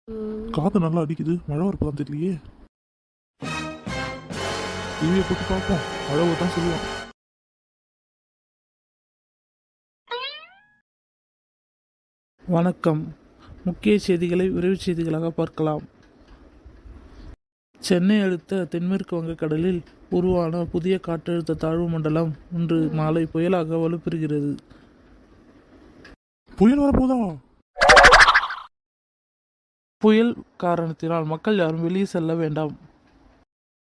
காற்று நல்லா அடிக்குது, மழை வரப்போதான் தெரியலையே. டிவியை போட்டு பார்ப்போம், மழை தான் சொல்லுவான். வணக்கம். முக்கிய செய்திகளை விரைவு செய்திகளாக பார்க்கலாம். சென்னை அடுத்த தென்மேற்கு வங்கக்கடலில் உருவான புதிய காற்றழுத்த தாழ்வு மண்டலம் இன்று மாலை புயலாக வலுப்பெறுகிறது. புயல் வரப்போதா? புயல் காரணத்தினால் மக்கள் யாரும் வெளியே செல்ல வேண்டாம்.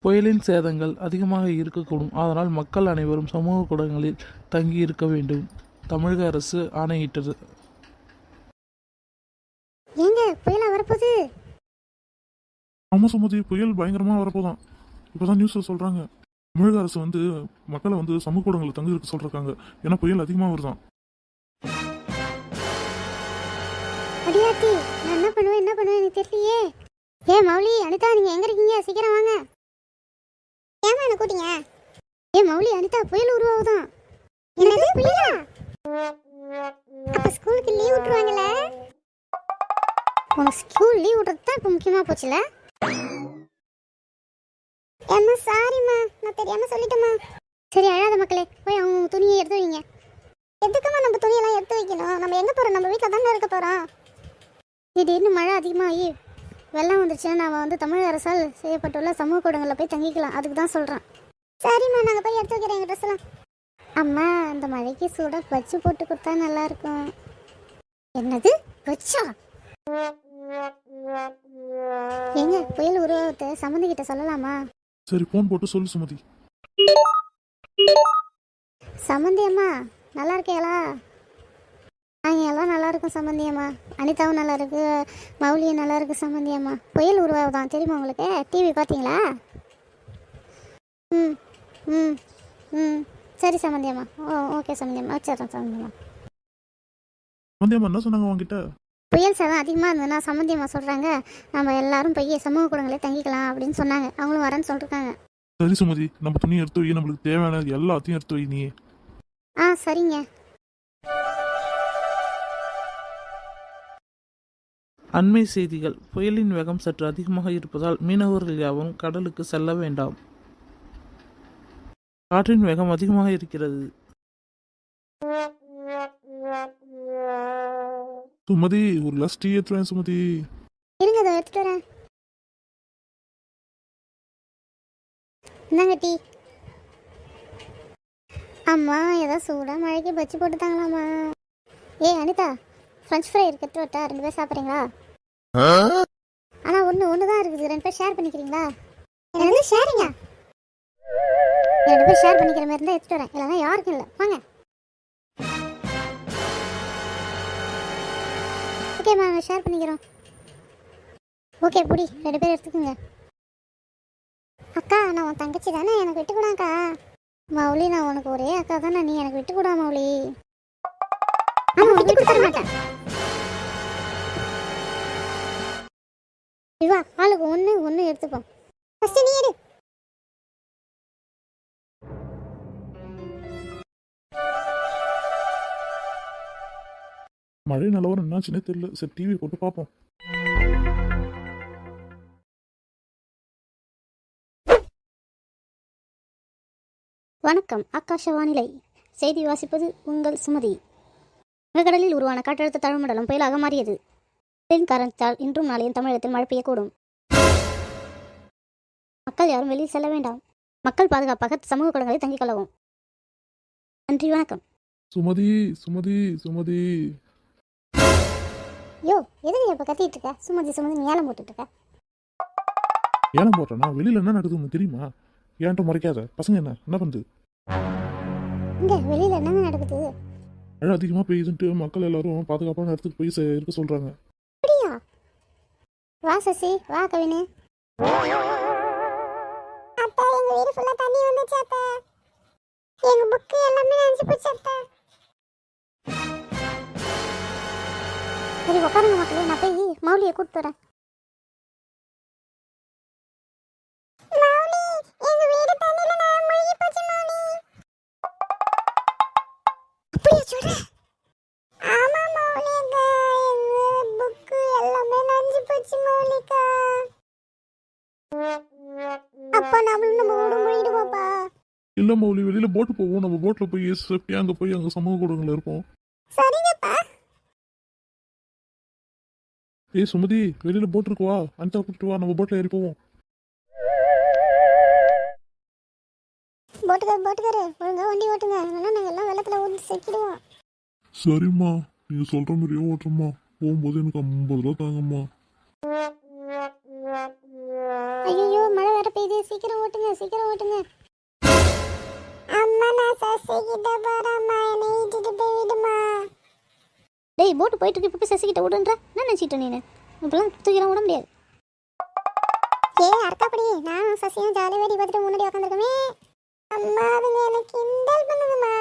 புயலின் சேதங்கள் அதிகமாக இருக்கக்கூடும். அதனால் மக்கள் அனைவரும் சமூக கூடங்களில் தங்கி இருக்க வேண்டும். தமிழக அரசு ஆணையிட்டது. ஏங்க புயலா வரப்போகுது? ஆமா சுமதி, புயல் பயங்கரமா வரப்போதான். இப்பதான் நியூஸ்ல சொல்றாங்க. தமிழக அரசு மக்களை சமூக கூடங்களில் தங்கி இருக்க சொல்றாங்க. ஏன்னா புயல் அதிகமா வருதான். அடியாத்தி, நான் என்ன பண்ணுவேன் எனக்கு தெரியலையே. மௌலி, அனிதா, நீங்க எங்க இருக்கீங்க? சீக்கிரம் வாங்க. ஏமா என்ன கூட்டிங்க? மௌலி, அனிதா, புயல் உருவாகுதான். என்னது புயலா? அப்ப ஸ்கூலுக்கு லீவ் விட்டுருவாங்கல்ல? உனக்கு ஸ்கூல் லீவ் விடுறது தான் இப்ப முக்கியமா போச்சுல? ஏம்மா சாரிம்மா, நான் தெரியாம சொல்லிட்டேம்மா. சரி அழாத மக்களே, போய் அவங்க துணியை எடுத்து வைங்க. எதுக்குமா நம்ம துணியெல்லாம் எடுத்து வைக்கணும்? நம்ம எங்க போறோம்? நம்ம வீட்டில் தானே இருக்க போறோம். திடீர்னு மழை அதிகமாகி வெள்ளம் வந்துருச்சுன்னா நம்ம தமிழக அரசால் செய்யப்பட்டுள்ள சமூக கூடங்களில் போய் தங்கிக்கலாம். அதுக்கு தான் சொல்கிறேன். சரிம்மா, நாங்கள் போய் எடுத்து வைக்கிறேன் எங்கள் ட்ரெஸ் எல்லாம். அம்மா, அந்த மழைக்கு சூடாக பச்சு போட்டு கொடுத்தா நல்லா இருக்கும். என்னது பச்சா? எங்க புயல் உருவத்தை சம்மந்தி கிட்ட சொல்லலாமா? சரி, போன் போட்டு சொல்லு சுமதி. சம்மந்தி அம்மா, நல்லா இருக்கீங்களா? எல்லாம் நல்லா இருக்கும் சம்மந்தி அம்மா. அனிதாவும் நல்லா இருக்கு, மௌலியும் நல்லா இருக்கு சம்மந்தி அம்மா. புயல் உருவாகுதான் தெரியுமா உங்களுக்கு? டிவி பார்த்தீங்களா? ம் ம் ம் சரி சம்மந்தி அம்மா. ஓகே சம்மந்தி அம்மா, வச்சிடறேன் சம்மந்தி அம்மா. சம்மந்தி அம்மா என்ன சொன்னாங்க உங்ககிட்ட? புயல் சேதம் அதிகமாக இருந்ததுன்னா சம்மந்தி அம்மா சொல்கிறாங்க நம்ம எல்லாரும் போய் சமூக கூடங்களே தங்கிக்கலாம் அப்படின்னு சொன்னாங்க. அவங்களும் வரேன்னு சொல்லிருக்காங்க. சரி சுமதி, நம்ம துணி எடுத்து வை, நம்மளுக்கு தேவையான எல்லாத்தையும் எடுத்து வை நீ. சரிங்க. அண்மை செய்திகள். புயலின் வேகம் சற்று அதிகமாக இருப்பதால் மீனவர்கள் யாவரும் கடலுக்கு செல்ல வேண்டாம். காற்றின் வேகம் அதிகமாக இருக்கிறது. சுமதி, ஒரு கிளாஸ் டீ எடுத்துறேன் சுமதி. இருங்க, அதை எடுத்துட்டு வரேன். என்னங்க டீ? அம்மா, ஏதாவது சூடாக மழைக்கு பச்சி போட்டுத்தாங்களாம்மா? அனிதா, ஃப்ரெஞ்ச் ஃப்ரை இருக்கு, எடுத்து வரட்டா? 2 பேர் சாப்பிட்றீங்களா? ஆனால் ஒன்று தான் இருக்குது, 2 பேர் ஷேர் பண்ணிக்கிறீங்களா? எனக்கு ஷேரிங்க. 2 பேர் ஷேர் பண்ணிக்கிற மாதிரி இருந்தால் எடுத்துட்டு வரேன், இல்லைன்னா யாருக்கும் இல்லை. வாங்க. ஓகேம்மா, நாங்கள் ஷேர் பண்ணிக்கிறோம். ஓகே, புடி, 2 பேர் எடுத்துக்கோங்க. அக்கா, நான் உன் தங்கச்சி தானே, எனக்கு விட்டு கூடாக்கா. மௌலி, நான் உனக்கு ஒரே அக்கா தானே, நீ எனக்கு விட்டு கூடா மௌலி. ஆமாம், விட்டு கொடுக்க மாட்டேன். இவா, ஆளுக்கு ஒன்று எடுத்துப்போம். ஃபர்ஸ்ட் நீ எடு. மழை நிலவரம் என்னாச்சுன்னே தெரியல. சரி, டிவி போட்டு பார்ப்போம். வணக்கம். ஆகாஷ வானிலை செய்தி வாசிப்பது உங்கள் சுமதி. வங்கக்கடலில் உருவான காற்றழுத்த தாழ்வு மண்டலம் புயலாக மாறியது. புயலின் காரணத்தால் இன்றும் நாளையும் தமிழகத்தில் மழை பெய்யக்கூடும். மக்கள் யாரும் வெளியே செல்ல வேண்டாம். மக்கள் பாதுகாப்பாக சமூக கூடங்களை தங்கிக் கொள்ளவும். நன்றி, வணக்கம். சுமதி சுமதி சுமதி. எதுக்கு இப்ப கத்திட்டு இருக்க? சுமதி சுமதி நீ ஏலம் போட்டுட்டு இருக்க. ஏலம் போட்டேன்னா வெளியில என்ன நடக்குதுன்னு தெரியுமா? ஏன்ட்ட முறைக்காத. பசங்க என்ன பண்ணுது? இங்க வெளியில என்னங்க நடக்குது? மழை அதிகமா பெய்யுதுன்ட்டு மக்கள் எல்லாரும் பாதுகாப்பான இடத்துக்கு போய் இருக்க சொல்றாங்க. அப்படியா? வா சசி, வா கவினே. அத்தை, எங்க வீடு ஃபுல்லா தண்ணி வந்துச்சு அத்தை. எங்க புக் எல்லாமே நனைஞ்சு போச்சு அத்தை. சரி உட்காருங்க மக்களே, நான் போய் மௌலியை கூப்பிட்டு வரேன். சொல்றேன். ஆமா மௌலி, எங்க புக் எல்லாமே நனைஞ்சு போச்சு. என்னாச்சு மௌலிகா? அப்பா நம்மளும் நம்ம ஊடு போயிடுவோம்ப்பா. இல்ல மௌலி, வெளியில போட்டு போவோம். நம்ம போட்ல போய் சேஃப்டியா அங்க போய் அங்க சமூக கூடங்கள்ல இருப்போம். சரிங்கப்பா. ஏய் சுமதி, வெளியில போட் இருக்கு, வா. அனிதா கூப்பிட்டு வா, நம்ம போட்ல ஏறி போவோம். போட்டுக்காரு ஒழுங்கா வண்டி ஓட்டுங்க, இல்லைன்னா நாங்கள் எல்லாம் வெள்ளத்தில் ஊற்றி செக்கிடுவோம். சரிம்மா, நீங்க சொல்ற மாதிரியே ஓட்டுறம்மா. போகும்போது எனக்கு 50 ரூபா தாங்கம்மா. ஐயோ மழை வேற பெய்யுது, சீக்கிரம் ஓட்டுங்க. அம்மா நான் சசிகிட்ட போறேம்மா, என்னை இட்டுட்டு போய் விடுமா. டேய் போட்டு போயிட்டு இருக்கு, இப்போ சசிகிட்ட விடுன்ற என்ன நினச்சிட்ட நீ? இப்பெல்லாம் தூக்கிலாம் விட முடியாது. அர்த்தப்படி நானும் சசியும் ஜாலியாக வேடி பார்த்துட்டு முன்னாடி உட்காந்துருக்கோமே. அம்மா அதுங்க எனக்கு கிண்டல் பண்ணுதுமா.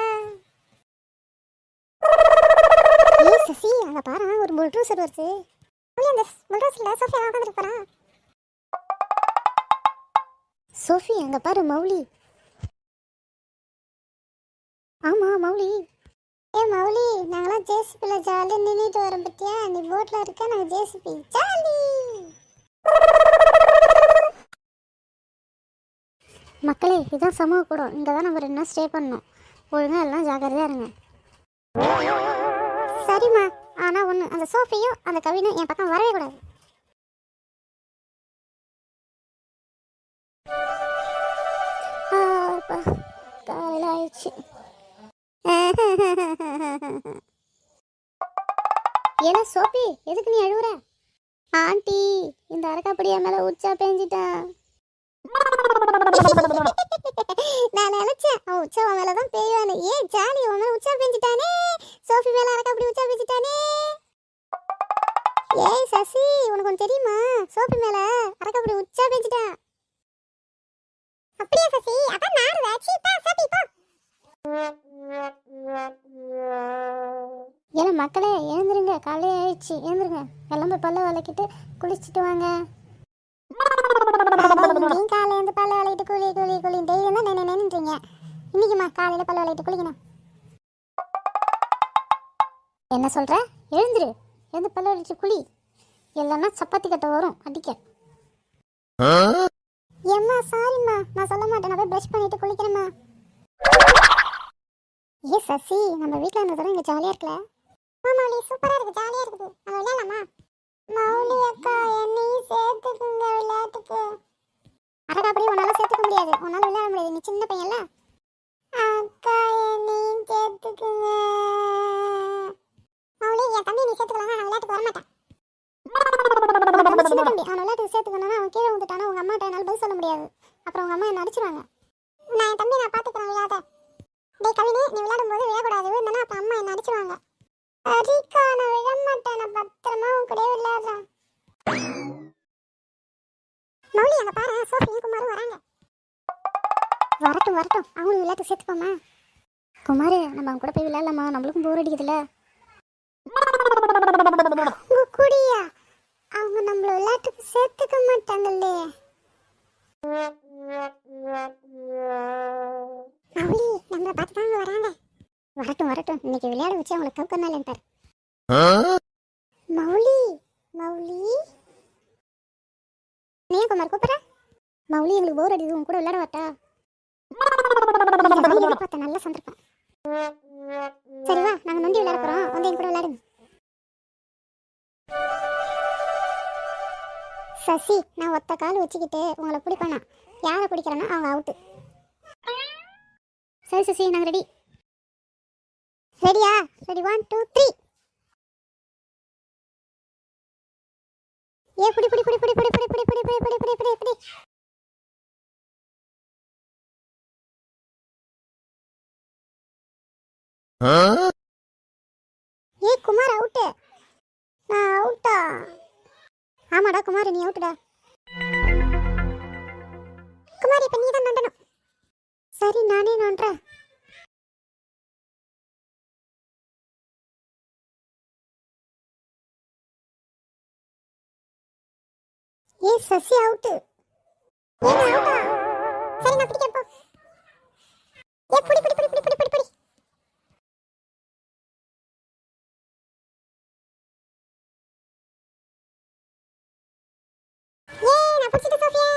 சசி அங்க பாரு, ஒரு புல்ட்ரூசர் வருது. அந்த புல்ட்ரூசர்ல சோஃபி உட்காந்துட்டு போறா. சோஃபி அங்க பாரு மௌலி. ஆமா மௌலி. மௌலி, நாங்களாம் ஜேசிபில ஜாலி நின்றுட்டு வரோம் பத்தியா? நீ போட்ல இருக்க, நாங்க ஜேசிபி ஜாலி. மக்களே, இதுதான் சமூக கூடம். இங்கே தான் நம்ம 2 நாள் ஸ்டே பண்ணணும். ஒழுங்காக எல்லாம் ஜாக்கிரதையாக இருங்க. சரிம்மா, ஆனால் ஒன்று, அந்த சோஃபியும் அந்த கவினும் என் பக்கம் வரவே கூடாது. காலையில் ஆயிடுச்சு. ஏன்னா சோஃபி, எதுக்கு நீ அழுவுற? ஆண்டி, இந்த அரக்காப்படியா மேலே உச்சா பேஞ்சிட்டான். நான் நினைச்சேன் அவன் உச்சா மேலதான் பெய்வானு. ஏன் ஜாலி, உன் மேல உச்சா பெஞ்சிட்டானே. சோஃபி மேல அரக்க அப்படி உச்சா பெஞ்சிட்டானே. ஏய் சசி, உனக்கு ஒன்று தெரியுமா? சோஃபி மேல அரக்க அப்படி உச்சா பெஞ்சிட்டான். அப்படியே சசி, அதான் நாடு வாச்சி பா சபி பா. ஏல மக்களே, எழுந்துருங்க, காலையே ஆயிடுச்சு. எழுந்துருங்க, எல்லாம் போய் பல்ல விளக்கிட்டு குளிச்சுட்டு வாங்க. காலையில பல்ல விளையிட்டு குளி டெய்லியும் தான் நினைன்றீங்க. இன்னைக்குமா காலையில பல்ல விளையிட்டு குளிக்கணும். என்ன சொல்ற? எழுந்துரு, எழுந்து பல்ல விளைச்சு குளி, இல்லைன்னா சப்பாத்தி கட்ட வரும் அடிக்க. ஏம்மா சாரிம்மா, நான் சொல்ல மாட்டேன். நான் போய் ப்ரஷ் பண்ணிட்டு குளிக்கிறேம்மா. ஏ சசி, நம்ம வீட்டில் இருந்ததோட இங்கே ஜாலியாக இருக்கல? மௌலி சூப்பராக இருக்குது, ஜாலியாக இருக்குது. நம்ம விளையாடலாமா? மௌலி அக்கா, என்னையும் சேர்த்துக்குங்க விளையாட்டுக்கு. அரக்கா அப்படியே உன்னால சேர்த்துக்க முடியாது, உன்னால விளையாட முடியாது, நீ சின்ன பையன்ல. அக்கா என்னையும் சேர்த்துக்குங்க. மௌலி, என் தம்பி நீ சேர்த்துக்கலாம், நான் விளையாட்டுக்கு வரமாட்டேன். சின்ன தம்பி, அவன் விளையாட்டுக்கு சேர்த்துக்கணும்னா அவன் கீழே வந்துட்டானா உங்க அம்மாட்ட என்னால் பதில் சொல்ல முடியாது. அப்புறம் உங்க அம்மா என்ன அடிச்சிருவாங்க. நான் என் தம்பி நான் பார்த்துக்கிறேன், விளையாட. டேய் கவினி, நீ விளையாடும் போது விழக்கூடாது, விழுந்தனா அப்போ அம்மா என்ன அடிச்சிருவாங்க. சரிக்கா, நான் விழமாட்டேன், நான் பத்திரமா உன் கூட விளையாடுறேன். மௌலி அங்க பாரு, சோஃபியும் குமாரும் வராங்க. வரட்டும் அவங்களும் விளையாட்டு சேர்த்துப்போமா? குமாரு, நம்ம அவங்க கூட போய் விளையாடலாமா? நம்மளுக்கும் போர் அடிக்குதுல்ல. குடியா, அவங்க நம்மள விளையாட்டுக்கு சேர்த்துக்க மாட்டாங்களே. மௌலி, நம்மள பார்த்து தாங்க வராங்க. வரட்டும், இன்னைக்கு விளையாட வச்சு அவங்களை கவுக்கனாலேன்ட்டார். மௌலி நீ குமார் கூப்பிட்ற? மௌலி, எங்களுக்கு போர் அடிக்குது, உன் கூட விளையாட வரட்டா? பார்த்த நல்ல சந்தர்ப்பம். சரி வா, நாங்க நொண்டி விளையாட போறோம், வந்து என் கூட விளையாடுங்க. சசி, நான் ஒத்த கால் வச்சுக்கிட்டு உங்களை பிடிப்பேனா? யாரை பிடிக்கிறேன்னா அவங்க அவுட்டு. சரி சசி, நாங்க ரெடி. ரெடியா? ரெடி, 1 2 3. ஏ புடி. ஏ குமார் அவுட்டு. நான் அவுட்டா? ஆமாடா குமார், நீ அவுட்டுடா. குமார், இப்ப நீ தான் நண்டணும். சரி, நானே நோன்றேன். ஏ சசி அவுட்டு. ஏ அவுட்டா? சரி, நான் பிடிக்கிறேன் போ. ஏ புடி. பிடிச்சிட்டு சோஃபியா.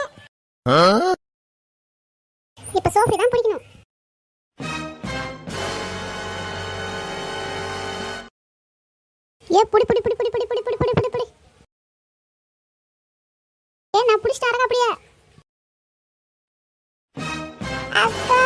இப்ப சோஃபி தான் பிடிக்கணும். ஏ புடி புடி புடி புடி புடி புடி புடி புடி புடி புடி. ஏ நான் பிடிச்சிட்டு அரங்க அப்படியே. அக்கா